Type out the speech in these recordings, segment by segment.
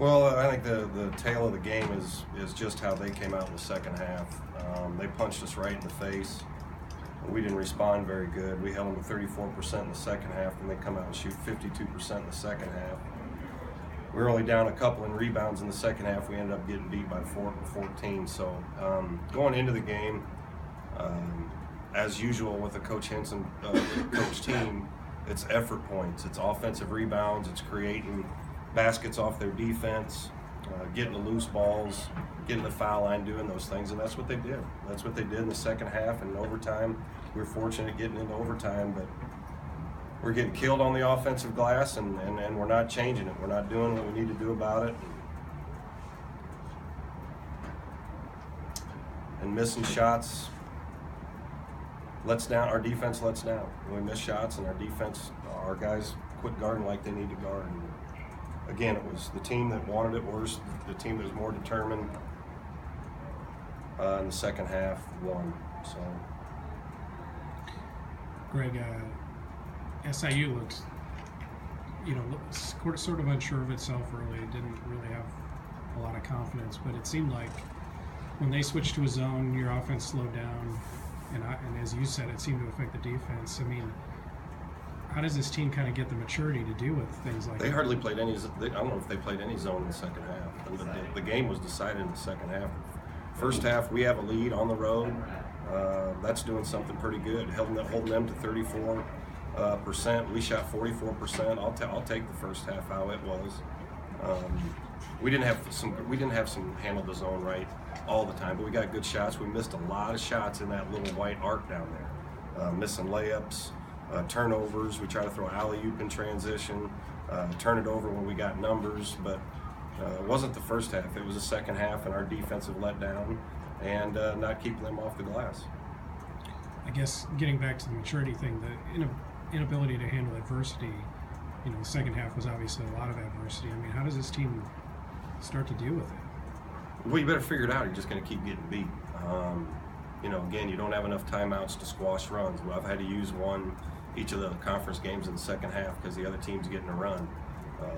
Well, I think the tale of the game is just how they came out in the second half. They punched us right in the face. We didn't respond very good. We held them to 34% in the second half, and they come out and shoot 52% in the second half. We were only down a couple in rebounds in the second half. We ended up getting beat by 14. So going into the game, as usual with a Coach Henson coach team, it's effort points, it's offensive rebounds, it's creating baskets off their defense, getting the loose balls, getting the foul line, doing those things, and that's what they did. That's what they did in the second half and overtime. We were fortunate getting into overtime, but we're getting killed on the offensive glass, and we're not changing it. We're not doing what we need to do about it. And missing shots lets down, our defense lets down. We miss shots, and our guys quit guarding like they need to guard. And again, it was the team that wanted it worse, the team that was more determined in the second half won. So, Greg, SIU looks, sort of unsure of itself early. It didn't really have a lot of confidence, but it seemed like when they switched to a zone, your offense slowed down, and as you said, it seemed to affect the defense. I mean, how does this team kind of get the maturity to deal with things like that? They hardly played any. I don't know if they played any zone in the second half. The game was decided in the second half. First half, we have a lead on the road. That's doing something pretty good. Holding them to 34%. We shot 44%. I'll take the first half how it was. We didn't have some handle the zone right all the time, but we got good shots. We missed a lot of shots in that little white arc down there. Missing layups, turnovers. We try to throw alley-oop in transition, turn it over when we got numbers, but it wasn't the first half. It was the second half, and our defensive letdown and not keeping them off the glass. I guess getting back to the maturity thing, the inability to handle adversity, the second half was obviously a lot of adversity. I mean, how does this team start to deal with it? Well, you better figure it out. You're just going to keep getting beat. Again, you don't have enough timeouts to squash runs. Well, I've had to use one each of the conference games in the second half because the other team's getting a run.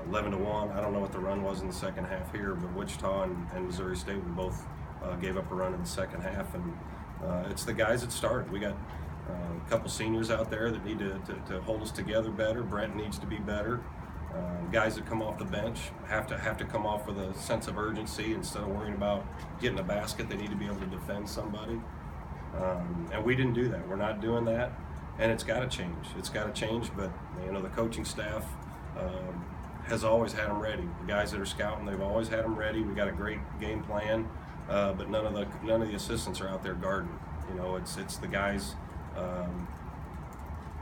11-1. I don't know what the run was in the second half here, but Wichita and Missouri State, we both gave up a run in the second half, and it's the guys that started. We got a couple seniors out there that need to hold us together better. Brent needs to be better. Guys that come off the bench have to come off with a sense of urgency instead of worrying about getting a basket. They need to be able to defend somebody, and we didn't do that. We're not doing that, and it's got to change. It's got to change. But the coaching staff has always had them ready. The guys that are scouting, they've always had them ready. We got a great game plan, but none of the assistants are out there guarding. It's the guys.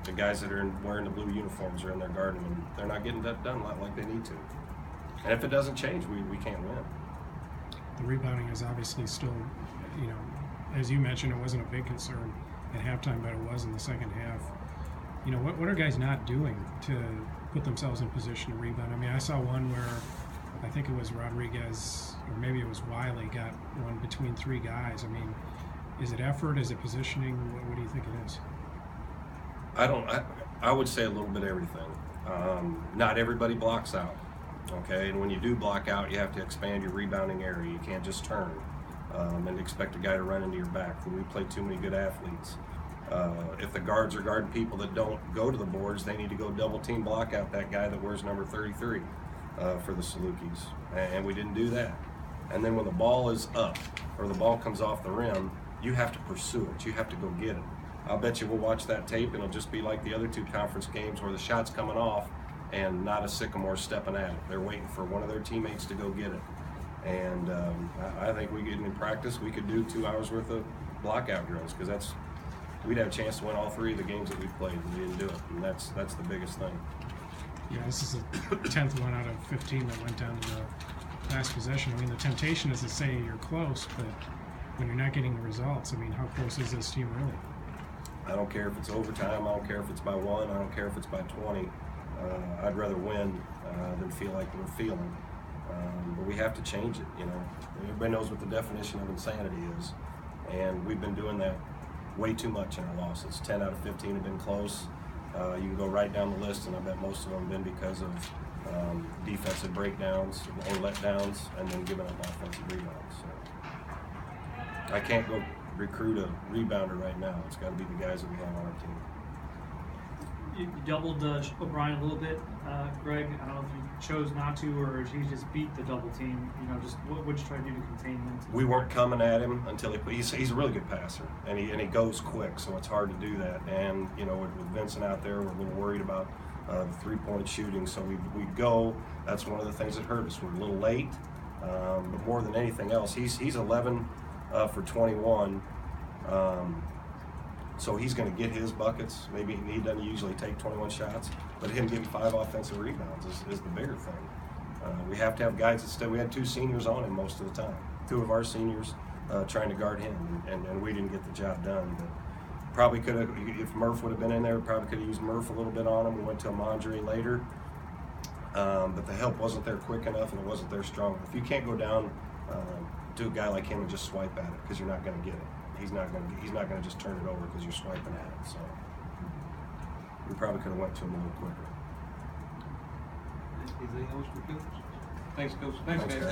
The guys that are wearing the blue uniforms are in there guarding, and they're not getting that done like they need to. And if it doesn't change, we can't win. The rebounding is obviously still, as you mentioned, it wasn't a big concern at halftime, but it was in the second half. What are guys not doing to put themselves in position to rebound? I mean, I saw one where I think it was Rodriguez, or maybe it was Wiley, got one between three guys. I mean, is it effort? Is it positioning? What do you think it is? I would say a little bit of everything. Not everybody blocks out, okay? And when you do block out, you have to expand your rebounding area. You can't just turn and expect a guy to run into your back. We play too many good athletes. If the guards are guarding people that don't go to the boards, they need to go double team block out that guy that wears number 33 for the Salukis. And we didn't do that. And then when the ball is up or the ball comes off the rim, you have to pursue it. You have to go get it. I'll bet you we'll watch that tape and it'll just be like the other two conference games where the shot's coming off and not a Sycamore stepping at it. They're waiting for one of their teammates to go get it. And I think in practice we could do 2 hours worth of blockout drills because we'd have a chance to win all 3 of the games that we played and we didn't do it. And that's the biggest thing. Yeah, this is the 10th one out of 15 that went down to the last possession. I mean, the temptation is to say you're close, but when you're not getting the results, I mean, how close is this team really? I don't care if it's overtime. I don't care if it's by 1. I don't care if it's by 20. I'd rather win than feel like we're feeling. But we have to change it. Everybody knows what the definition of insanity is, and we've been doing that way too much in our losses. 10 out of 15 have been close. You can go right down the list, and I bet most of them have been because of defensive breakdowns or letdowns, and then giving up offensive rebounds. So I can't go recruit a rebounder right now. It's got to be the guys that we have on our team. You doubled O'Brien a little bit, Greg. I don't know if you chose not to, or if he just beat the double team. You know, just what would you try to do to contain him? We weren't coming at him until he's a really good passer, and he goes quick, so it's hard to do that. And you know, with Vincent out there, we're a little worried about the three-point shooting, so we go. That's one of the things that hurt us. We're a little late, but more than anything else, he's 11 for 21. So he's going to get his buckets. Maybe he doesn't usually take 21 shots, but him getting 5 offensive rebounds is the bigger thing. We have to have guys that stay. We had 2 seniors on him most of the time. 2 of our seniors trying to guard him, and we didn't get the job done. But probably could have, if Murph would have been in there, probably could have used Murph a little bit on him. We went to Amandre later, but the help wasn't there quick enough, and it wasn't there strong enough. You can't go down to a guy like him and just swipe at it, because you're not going to get it. He's not going to just turn it over because you're swiping at it. So we probably could have went to him a little quicker. Anything else for Coach? Thanks, Coach. Thanks, guys.